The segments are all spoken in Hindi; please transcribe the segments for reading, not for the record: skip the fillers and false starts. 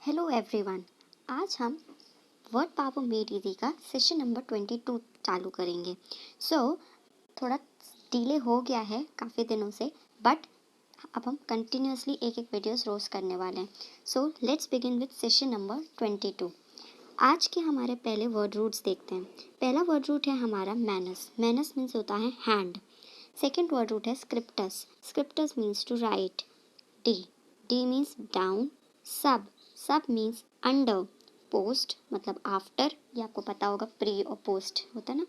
Hello everyone. आज हम वर्ड पावर मेड इजी का सेशन नंबर 22 चालू करेंगे। थोड़ा डिले हो गया है काफ़ी दिनों से, बट अब हम कंटिन्यूसली एक एक वीडियोस रोज करने वाले हैं। Let's begin with session number 22। आज के हमारे पहले वर्ड रूट्स देखते हैं। पहला वर्ड रूट है हमारा मैनस। मैनस मीन्स होता है हैंड। सेकेंड वर्ड रूट है scripts. Scripts means to write. De de means down. Sub sub means under. Post मतलब आफ्टर, ये आपको पता होगा, प्री और पोस्ट होता है ना।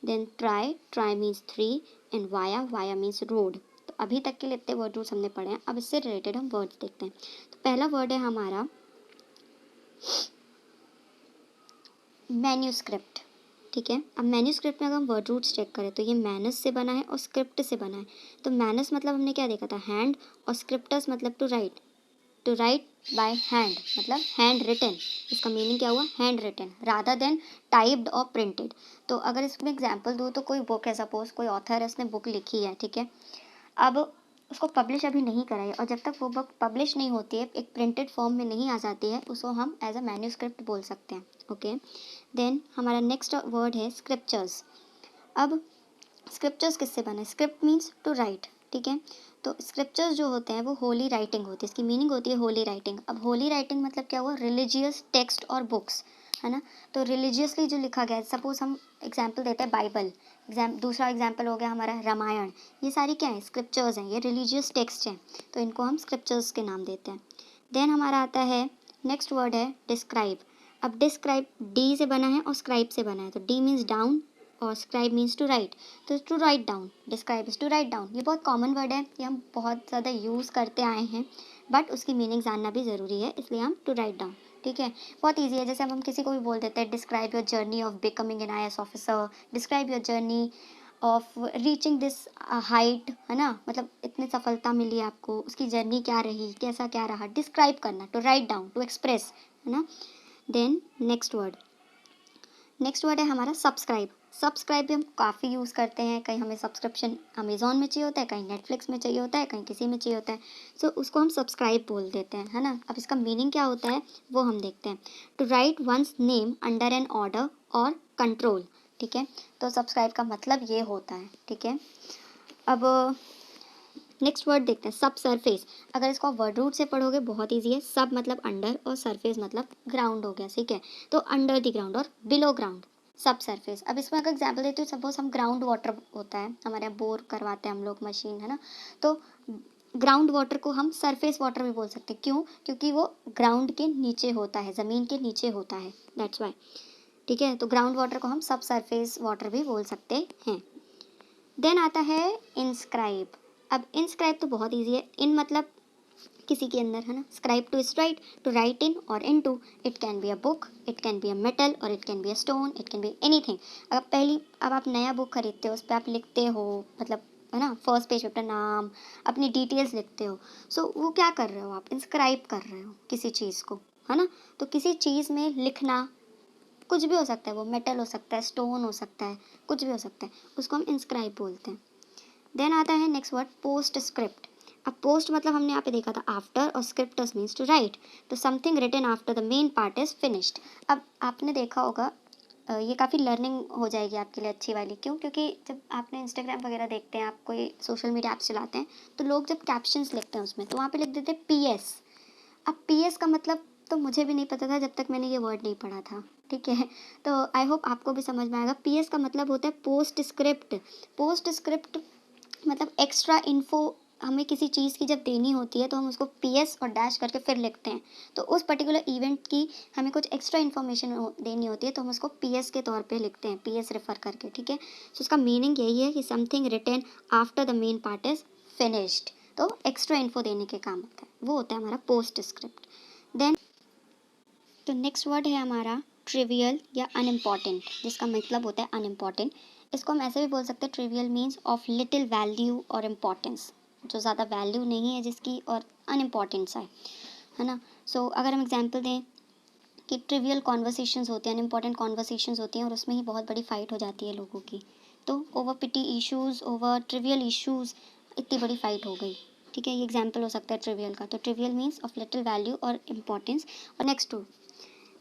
Then try, try means three. And via, via means road. तो अभी तक के लिए इतने वर्ड रूट्स हमने पढ़े हैं। अब इससे रिलेटेड हम वर्ड्स देखते हैं। तो पहला वर्ड है हमारा मैन्यूस्क्रिप्ट। ठीक है, अब मैन्यूस्क्रिप्ट में अगर हम वर्ड रूट्स चेक करें तो ये मैनस से बना है और स्क्रिप्ट से बना है। तो मैनस मतलब हमने क्या देखा था, हैंड, और स्क्रिप्टस मतलब to write. To write by hand मतलब हैंड रिटन। इसका मीनिंग क्या हुआ, hand written rather than typed और प्रिंटेड। तो अगर इसमें एग्जांपल दूँ तो कोई बुक है, सपोज कोई ऑथर है, उसने बुक लिखी है, ठीक है, अब उसको पब्लिश अभी नहीं करा है, और जब तक वो बुक पब्लिश नहीं होती है, एक प्रिंटेड फॉर्म में नहीं आ जाती है, उसको हम एज अ मैन्यूस्क्रिप्ट बोल सकते हैं। ओके, देन हमारा नेक्स्ट वर्ड है स्क्रिप्चर्स। अब स्क्रिप्चर्स किससे बने, स्क्रिप्ट मीन्स टू राइट, ठीक है। तो स्क्रिप्चर्स जो होते हैं वो होली राइटिंग होती है, इसकी मीनिंग होती है होली राइटिंग। अब होली राइटिंग मतलब क्या हुआ, रिलीजियस टेक्स्ट और बुक्स, है ना। तो रिलीजियसली जो लिखा गया है, सपोज हम एग्जाम्पल देते हैं बाइबल, दूसरा एग्जाम्पल हो गया हमारा रामायण, ये सारी क्या है, स्क्रिप्चर्स हैं, ये रिलीजियस टेक्स्ट हैं, तो इनको हम स्क्रिप्चर्स के नाम देते हैं। देन हमारा आता है नेक्स्ट वर्ड है डिस्क्राइब। अब डिस्क्राइब डी से बना है और स्क्राइब से बना है। तो डी मीन्स डाउन और स्क्राइब मीन्स टू राइट। तो to write down, describe is to write down. ये बहुत कॉमन वर्ड है, ये हम बहुत ज़्यादा यूज़ करते आए हैं, बट उसकी मीनिंग जानना भी ज़रूरी है, इसलिए हम टू राइट डाउन, ठीक है। बहुत ईजी है, जैसे हम किसी को भी बोल देते हैं describe your journey of becoming an IAS officer, describe your journey of reaching this height, है ना, मतलब इतनी सफलता मिली आपको, उसकी जर्नी क्या रही, कैसा क्या रहा, डिस्क्राइब करना, to write down, to express, है ना। देन नेक्स्ट वर्ड है हमारा सब्सक्राइब। सब्सक्राइब भी हम काफ़ी यूज़ करते हैं, कहीं हमें सब्सक्रिप्शन अमेज़ॉन में चाहिए होता है, कहीं नेटफ्लिक्स में चाहिए होता है, कहीं किसी में चाहिए होता है, सो उसको हम सब्सक्राइब बोल देते हैं, है ना। अब इसका मीनिंग क्या होता है वो हम देखते हैं। To write once name under an order और कंट्रोल, ठीक है। तो सब्सक्राइब का मतलब ये होता है, ठीक है। अब नेक्स्ट वर्ड देखते हैं सब सरफेस। अगर इसको वर्ड रूट से पढ़ोगे बहुत ईजी है। सब मतलब अंडर और सरफेस मतलब ग्राउंड हो गया, ठीक है। तो अंडर द ग्राउंड और बिलो ग्राउंड, सब सरफेस। अब इसमें अगर एग्जाम्पल देते हो, सपोज हम ग्राउंड वाटर होता है हमारे यहाँ, बोर करवाते हैं हम लोग मशीन, है ना। तो ग्राउंड वाटर को हम सरफेस वाटर भी बोल सकते हैं, क्यों, क्योंकि वो ग्राउंड के नीचे होता है, ज़मीन के नीचे होता है, दैट्स वाई, ठीक है। तो ग्राउंड वाटर को हम सब सरफेस वाटर भी बोल सकते हैं। देन आता है इंस्क्राइब। अब इंस्क्राइब तो बहुत ईजी है। इन मतलब किसी के अंदर, है ना। Scribe to is write, to write in और into. It can be a book, it can be a metal, और it can be a stone, it can be anything. अब आप नया बुक खरीदते हो, उस पर आप लिखते हो, मतलब, है ना, फर्स्ट पेज पे अपना नाम, अपनी डिटेल्स लिखते हो। सो वो क्या कर रहे हो, आप इंस्क्राइब कर रहे हो किसी चीज़ को, है ना। तो किसी चीज़ में लिखना, कुछ भी हो सकता है, वो मेटल हो सकता है, स्टोन हो सकता है, कुछ भी हो सकता है, उसको हम इंस्क्राइब बोलते हैं। देन आता है नेक्स्ट वर्ड पोस्ट स्क्रिप्ट। अब पोस्ट मतलब हमने यहाँ पे देखा था आफ्टर, और स्क्रिप्टस मीन्स टू राइट। तो something written after the main part is finished. अब आपने देखा होगा, ये काफ़ी लर्निंग हो जाएगी आपके लिए अच्छी वाली, क्यों, क्योंकि जब आपने इंस्टाग्राम वगैरह देखते हैं, आप कोई सोशल मीडिया ऐप्स चलाते हैं, तो लोग जब कैप्शंस लिखते हैं उसमें, तो वहाँ पे लिख देते हैं PS। अब PS का मतलब तो मुझे भी नहीं पता था जब तक मैंने ये वर्ड नहीं पढ़ा था, ठीक है। तो आई होप आपको भी समझ में आएगा। PS का मतलब होता है पोस्ट स्क्रिप्ट। पोस्ट स्क्रिप्ट मतलब एक्स्ट्रा इन्फो हमें किसी चीज़ की जब देनी होती है, तो हम उसको PS और डैश करके फिर लिखते हैं। तो उस पर्टिकुलर इवेंट की हमें कुछ एक्स्ट्रा इन्फॉर्मेशन देनी होती है, तो हम उसको PS के तौर पे लिखते हैं, PS रेफर करके, ठीक है। तो उसका मीनिंग यही है कि something written after the main part is finished. तो एक्स्ट्रा इन्फो देने के काम होता है, वो होता है हमारा पोस्ट स्क्रिप्ट। देन तो नेक्स्ट वर्ड है हमारा ट्रिवियल या अनइम्पॉर्टेंट, जिसका मतलब होता है अनइम्पॉर्टेंट। इसको हम ऐसे भी बोल सकते हैं, trivial means of little value और इम्पॉर्टेंस, जो ज़्यादा वैल्यू नहीं है जिसकी, और अनइम्पॉर्टेंस है ना। सो अगर हम एग्जांपल दें कि ट्रिवियल कॉन्वर्सेशंस होते हैं, अनइम्पॉर्टेंट कॉन्वर्सेशंस होती हैं, और उसमें ही बहुत बड़ी फाइट हो जाती है लोगों की। तो ओवर पिटी इश्यूज़, ओवर ट्रिवियल इश्यूज़, इतनी बड़ी फाइट हो गई, ठीक है, ये एग्जाम्पल हो सकता है ट्रिवियल का। तो trivial means of little value और इम्पोर्टेंस। और नेक्स्ट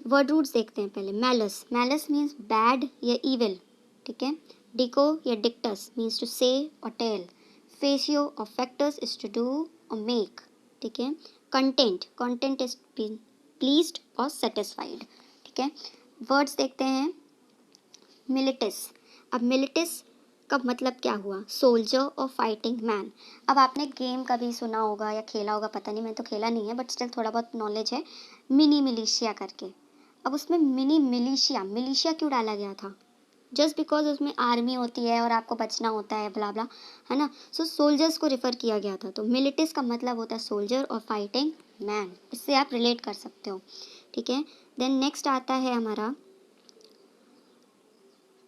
वर्ड रूट्स देखते हैं पहले। मैलस, मैलस मीन्स बैड या इविल, ठीक है। डिको या डिक्टस मीन्स टू से और टेल। फेशियो और फैक्टर्स इज टू डू और मेक, ठीक है। Content, content is been pleased और सेटिस्फाइड, ठीक है। वर्ड्स देखते हैं। मिलिटिस, अब मिलिटिस का मतलब क्या हुआ? सोल्जर और फाइटिंग मैन। अब आपने गेम कभी सुना होगा या खेला होगा, पता नहीं, मैं तो खेला नहीं है बट स्टिल थोड़ा बहुत नॉलेज है, मिनी मिलिशिया करके। अब उसमें मिनी मिलिशिया, मिलिशिया क्यों डाला गया था? जस्ट बिकॉज उसमें आर्मी होती है और आपको बचना होता है, ब्ला ब्ला, है ना। सो सोल्जर्स को रिफर किया गया था। तो मिलिटिस का मतलब होता है सोल्जर और फाइटिंग मैन, इससे आप रिलेट कर सकते हो, ठीक है। देन नेक्स्ट आता है हमारा,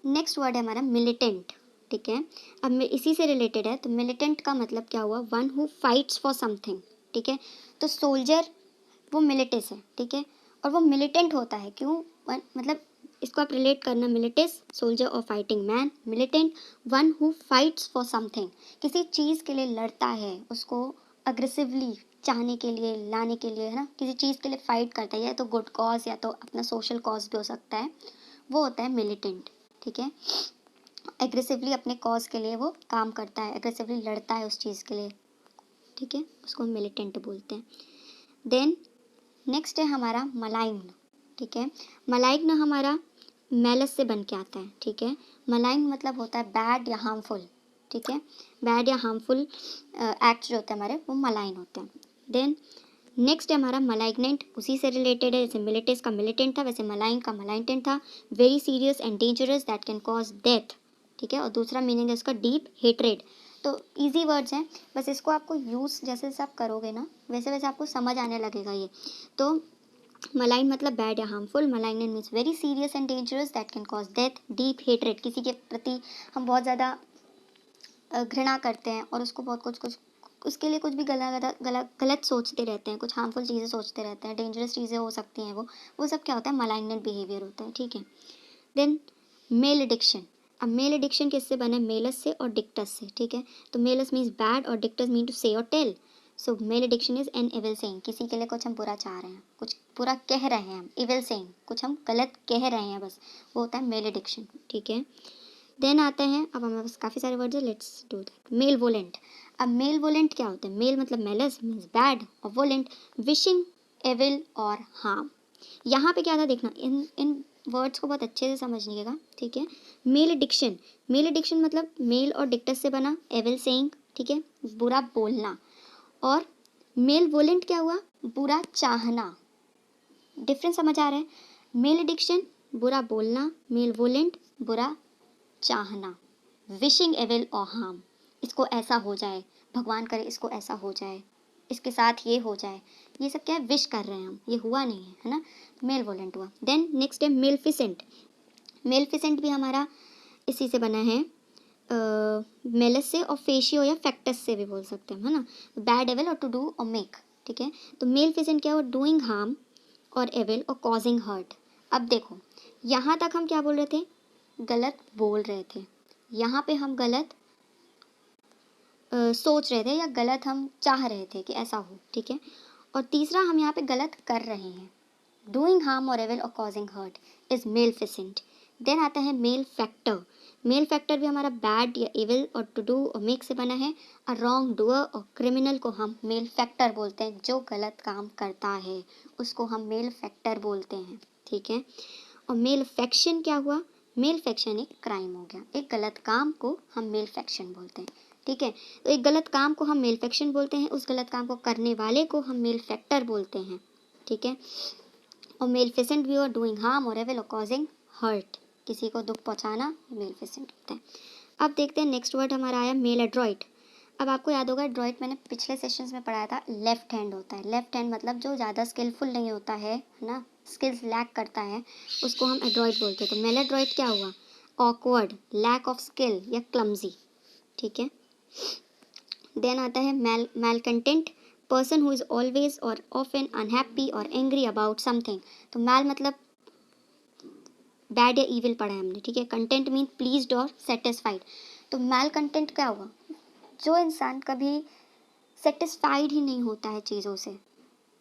नेक्स्ट वर्ड है हमारा मिलिटेंट, ठीक है। अब इसी से रिलेटेड है। तो मिलिटेंट का मतलब क्या हुआ? One who fights for something, ठीक है। तो सोल्जर वो मिलिटिस है, ठीक है, और वो मिलिटेंट होता है क्यों? मतलब इसको आप रिलेट करना, मिलिटिस सोल्जर और fighting man, militant one who fights for something, किसी चीज़ के लिए लड़ता है, उसको अग्रेसिवली चाहने के लिए, लाने के लिए, है ना, किसी चीज़ के लिए फाइट करता है, या तो गुड कॉज या तो अपना सोशल कॉज भी हो सकता है, वो होता है मिलिटेंट, ठीक है। एग्रेसिवली अपने कॉज के लिए वो काम करता है, एग्रेसिवली लड़ता है उस चीज़ के लिए, ठीक है, उसको हम मिलिटेंट बोलते हैं। देन नेक्स्ट है हमारा मलाइग्न, ठीक है। मलाइग्न हमारा मैलस से बन के आता है, ठीक है। मलाइग्न मतलब होता है बैड या हार्मफुल, ठीक है। बैड या हार्मफुल एक्ट जो होते हैं हमारे, वो मलाइन होते हैं। देन नेक्स्ट है हमारा मलाइग्नेंट, उसी से रिलेटेड है। जैसे मिलिटिस का मिलिटेंट था, वैसे मलाइन का मलाइंटेंट था। Very serious and dangerous that can cause death, ठीक है। और दूसरा मीनिंग है इसका डीप हेट्रेड। तो इजी वर्ड्स हैं, बस इसको आपको यूज़ जैसे जैसे आप करोगे ना, वैसे वैसे आपको समझ आने लगेगा ये। तो मलाइन मतलब बैड या harmful, malignant means very serious and dangerous that can cause death. Deep hatred, किसी के प्रति हम बहुत ज़्यादा घृणा करते हैं और उसको बहुत कुछ उसके लिए कुछ भी गलत सोचते रहते हैं, कुछ हार्मफुल चीज़ें सोचते रहते हैं, डेंजरस चीज़ें हो सकती हैं, वो सब क्या होता है? मलाइग्नेंट बिहेवियर होता है, ठीक है। देन मेल एडिक्शन, अब मेल एडिक्शन किससे बने? मेलस से और डिक्टस से, ठीक है। तो मेलस मीन्स बैड और डिक्टस मीन टू से और tell. So malediction is an evil saying, किसी के लिए कुछ हम बुरा चाह रहे हैं, कुछ बुरा कह रहे हैं हम, इविल सेइंग, कुछ हम गलत कह रहे हैं बस, वो होता है मेल एडिक्शन, ठीक है। देन आता है, अब हमारे पास काफ़ी सारे वर्ड्स है, let's do that. Malevolent, अब मेल वोलेंट क्या होता है? मेल मतलब मेलस मीन्स बैड और वोलेंट विशिंग एविल और हार्म। यहाँ पे क्या था देखना, इन इन वर्ड्स को बहुत अच्छे से समझिएगा, ठीक है। मेल एडिक्शन, मेल एडिक्शन मतलब मेल और डिक्टस से बना, एविल सेइंग, ठीक है, बुरा बोलना। और मेल वोलेंट क्या हुआ? बुरा चाहना। डिफरेंस समझ आ रहा है? मेल एडिक्शन बुरा बोलना, मेल वोलेंट बुरा चाहना। विशिंग एविल और हार्म, इसको ऐसा हो जाए, भगवान करे इसको ऐसा हो जाए, इसके साथ ये हो जाए, ये सब क्या है? विश कर रहे हैं हम, ये हुआ नहीं है, है ना। मेल वोलेंट हुआ। देन नेक्स्ट है मेलफिसेंट, मेलफिसेंट भी हमारा इसी से बना है, मेलस से और फेशियो या फैक्टस से भी बोल सकते हैं, है ना। बैड एविल और टू डू और मेक, ठीक है। तो मेलफिसेंट क्या हुआ? डूइंग हार्म और एविल और कॉजिंग हर्ट। अब देखो, यहाँ तक हम क्या बोल रहे थे? गलत बोल रहे थे। यहाँ पे हम गलत सोच रहे थे या गलत हम चाह रहे थे कि ऐसा हो, ठीक है। और तीसरा हम यहाँ पे गलत कर रहे हैं। डूइंग हार्म और एविल और कॉजिंग हर्ट इज मेलफिसेंट। देन आता है मेल फैक्टर, मेल फैक्टर भी हमारा बैड या एविल और टू डू और मेक से बना है। अ रॉन्ग डूअर और क्रिमिनल को हम मेल फैक्टर बोलते हैं, जो गलत काम करता है उसको हम मेल फैक्टर बोलते हैं, ठीक है। और मेल फैक्शन क्या हुआ? मेल फैक्शन एक क्राइम हो गया, एक गलत काम को हम मेल फैक्शन बोलते हैं, ठीक है। तो एक गलत काम को हम मेल फैक्शन बोलते हैं, उस गलत काम को करने वाले को हम मेल फैक्टर बोलते हैं, ठीक है। और मेलफिसेंट भी और डूइंग हार्म और एविल और कॉजिंग हर्ट, किसी को दुख पहुंचाना, मेलफिसेंट होता है। अब देखते हैं नेक्स्ट वर्ड हमारा आया मेल एड्रॉइट। अब आपको याद होगा एड्रॉइट मैंने पिछले सेशंस में पढ़ाया था, लेफ्ट हैंड होता है। लेफ्ट हैंड मतलब जो ज़्यादा स्किलफुल नहीं होता है ना, स्किल्स लैक करता है, उसको हम एड्रॉइट बोलते हैं। तो मेल एड्रॉइट क्या हुआ? ऑकवर्ड, लैक ऑफ स्किल या क्लमजी, ठीक है। देन आता है मैलकंटेंट, पर्सन हु इज़ ऑलवेज और ऑफन अनहैप्पी और एंग्री अबाउट समथिंग। तो मैल मतलब बैड या ईविल पढ़ा है हमने, ठीक है। कंटेंट मीन प्लीज्ड और सेटिस्फाइड। तो मैल कंटेंट क्या हुआ? जो इंसान कभी सेटिस्फाइड ही नहीं होता है चीज़ों से,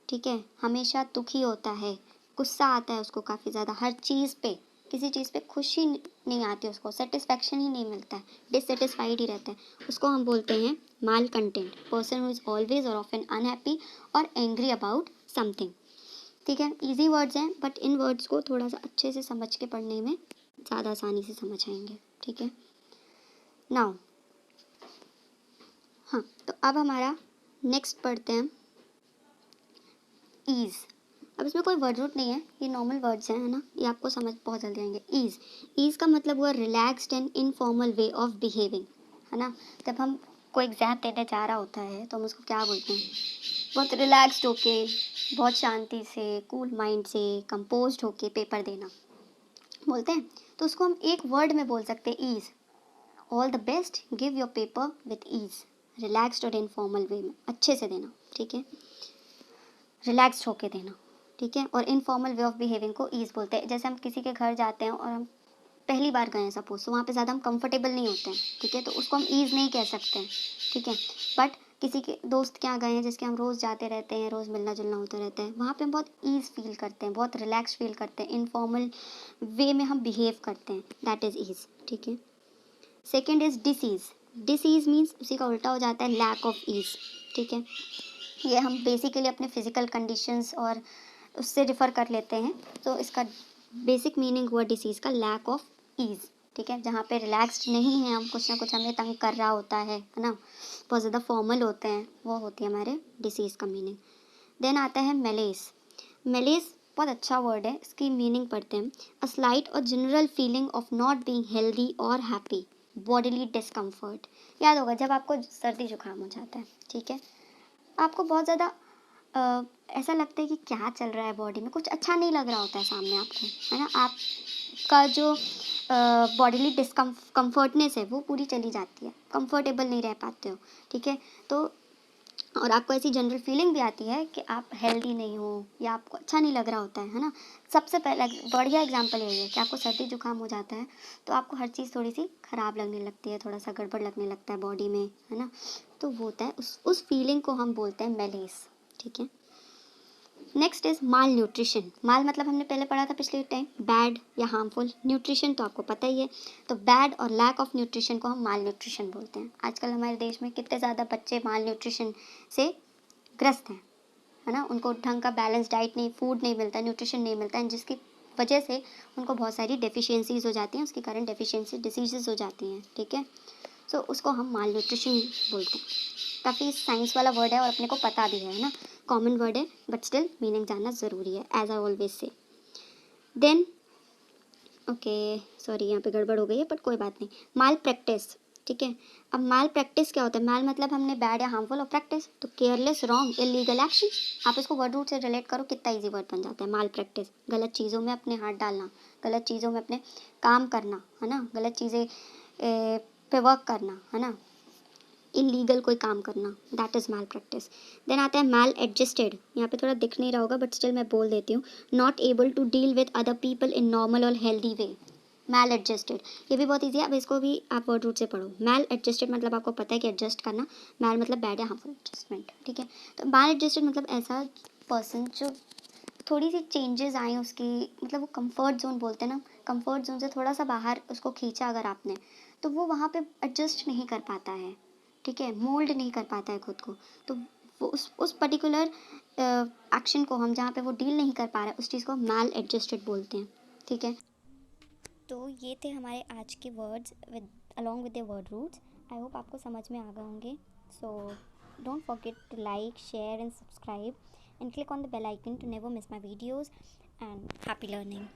ठीक है, हमेशा दुखी होता है, गुस्सा आता है उसको काफ़ी ज़्यादा, हर चीज़ पे, किसी चीज़ पे खुशी नहीं आती उसको, सेटिस्फैक्शन ही नहीं मिलता है, डिससेटिस्फाइड ही रहता है, उसको हम बोलते हैं malcontent, person who is always और ऑफन अनहैप्पी और एंग्री अबाउट समथिंग। ठीक है, इजी वर्ड्स हैं बट इन वर्ड्स को थोड़ा सा अच्छे से समझ के पढ़ने में ज़्यादा आसानी से समझ आएंगे। ठीक है, नाउ हाँ, तो अब हमारा नेक्स्ट पढ़ते हैं ईज़। अब इसमें कोई वर्ड रूट नहीं है, ये नॉर्मल वर्ड्स हैं, है ना, ये आपको समझ बहुत जल्दी आएंगे। ईज़, ईज़ का मतलब हुआ relaxed and informal way of behaving, है ना। जब हम कोई एग्ज़ाम देने जा रहा होता है तो हम उसको क्या बोलते हैं, बहुत रिलैक्स्ड होके, बहुत शांति से, कूल माइंड से, कंपोज्ड होके पेपर देना बोलते हैं। तो उसको हम एक वर्ड में बोल सकते हैं, ease. All the best, give your paper with ease, relaxed और इनफॉर्मल वे में अच्छे से देना, ठीक है, रिलैक्स्ड होके देना, ठीक है। और इनफॉर्मल वे ऑफ बिहेविंग को ईज़ बोलते हैं। जैसे हम किसी के घर जाते हैं और हम पहली बार गए हैं सपोज, तो वहाँ पे ज़्यादा हम कंफर्टेबल नहीं होते हैं, ठीक है, तो उसको हम ईज़ नहीं कह सकते हैं, ठीक है। बट किसी के दोस्त के यहाँ गए हैं जिसके हम रोज़ जाते रहते हैं, रोज़ मिलना जुलना होता रहता है, वहाँ पे हम बहुत ईज़ फील करते हैं, बहुत रिलैक्स फील करते हैं, इनफॉर्मल वे में हम बिहेव करते हैं, दैट इज़ ईज़, ठीक है। Second is disease. Disease means उसी का उल्टा हो जाता है लैक ऑफ ईज़, ठीक है। ये हम बेसिकली अपने फिजिकल कंडीशंस और उससे रिफ़र कर लेते हैं, तो इसका बेसिक मीनिंग हुआ डिसीज़ का लैक ऑफ ईज़, ठीक है, जहाँ पे रिलैक्स्ड नहीं है हम, कुछ ना कुछ हमें तंग कर रहा होता है ना, बहुत ज़्यादा फॉर्मल होते हैं, वो होती है हमारे डिसीज़ का मीनिंग। देन आता है मेलेस। मेलेस बहुत अच्छा वर्ड है, इसकी मीनिंग पढ़ते हैं। अ स्लाइट और general feeling of not being healthy और हैप्पी, बॉडीली डिस्कम्फर्ट। याद होगा जब आपको सर्दी जुकाम हो जाता है, ठीक है, आपको बहुत ज़्यादा ऐसा लगता है कि क्या चल रहा है बॉडी में, कुछ अच्छा नहीं लग रहा होता है सामने आपको, है ना, आपका जो बॉडीली कम्फर्टनेस है वो पूरी चली जाती है, कंफर्टेबल नहीं रह पाते हो, ठीक है। तो और आपको ऐसी जनरल फीलिंग भी आती है कि आप हेल्दी नहीं हो या आपको अच्छा नहीं लग रहा होता है ना। सबसे पहला बढ़िया एग्जांपल यही है कि आपको सर्दी जुकाम हो जाता है तो आपको हर चीज़ थोड़ी सी ख़राब लगने लगती है, थोड़ा सा गड़बड़ लगने लगता है बॉडी में, है ना। तो वो होता है उस फीलिंग को हम बोलते हैं मेलेस, ठीक है। Next is malnutrition. Mal मतलब हमने पहले पढ़ा था पिछले टाइम, बैड या हार्मफुल, न्यूट्रिशन तो आपको पता ही है, तो बैड और लैक ऑफ न्यूट्रिशन को हम माल न्यूट्रिशन बोलते हैं। आजकल हमारे देश में कितने ज़्यादा बच्चे माल न्यूट्रिशन से ग्रस्त हैं, है ना, उनको ढंग का बैलेंस डाइट नहीं, फूड नहीं मिलता, न्यूट्रिशन नहीं मिलता है, जिसकी वजह से उनको बहुत सारी डेफिशिएंसीज हो जाती हैं, उसके कारण डेफिशिएंसी डिसीजेज हो जाती हैं, ठीक है। सो उसको हम माल न्यूट्रिशन बोलते हैं। काफ़ी साइंस वाला वर्ड है और अपने को पता भी है ना, कॉमन वर्ड है बट स्टिल मीनिंग जानना ज़रूरी है, as I always say. Then okay, sorry यहाँ पे गड़बड़ हो गई है बट कोई बात नहीं। माल प्रैक्टिस, ठीक है। अब माल प्रैक्टिस क्या होता है, माल मतलब हमने बैड या हार्मफुल, और प्रैक्टिस तो केयरलेस, रॉन्ग, इलीगल एक्शन। आप इसको वर्ड रूट से रिलेट करो, कितना इजी वर्ड बन जाता है माल प्रैक्टिस। गलत चीज़ों में अपने हाथ डालना, गलत चीज़ों में अपने काम करना, है ना, गलत चीज़ें पे वर्क करना, है ना, इलीगल कोई काम करना, that is malpractice. Then आता है मैल एडजस्टेड। यहाँ पे थोड़ा दिख नहीं रहा होगा बट स्टिल मैं बोल देती हूँ, not able to deal with other people in normal और हेल्दी वे, मैल एडजस्टेड। ये भी बहुत ईजी है, अब इसको भी आप वर्ड रूट से पढ़ो। मैल एडजस्टेड मतलब आपको पता है कि एडजस्ट करना, मैल मतलब बैड या हार्मफुल एडजस्टमेंट, ठीक है। तो मैल एडजस्टेड मतलब ऐसा पर्सन जो थोड़ी सी चेंजेस आए उसकी, मतलब वो कंफर्ट जोन बोलते हैं ना, कंफर्ट जोन से थोड़ा सा बाहर उसको खींचा अगर आपने, तो वो वहाँ पे एडजस्ट नहीं कर पाता है, ठीक है, मोल्ड नहीं कर पाता है खुद को। तो वो उस पर्टिकुलर एक्शन को हम जहाँ पे वो डील नहीं कर पा रहा है, उस चीज़ को मैल एडजस्टेड बोलते हैं, ठीक है। तो ये थे हमारे आज के words with along with the word roots. I hope आपको समझ में आ गए होंगे। So don't forget to like, share and subscribe and click on the bell icon to never miss my videos, and happy learning.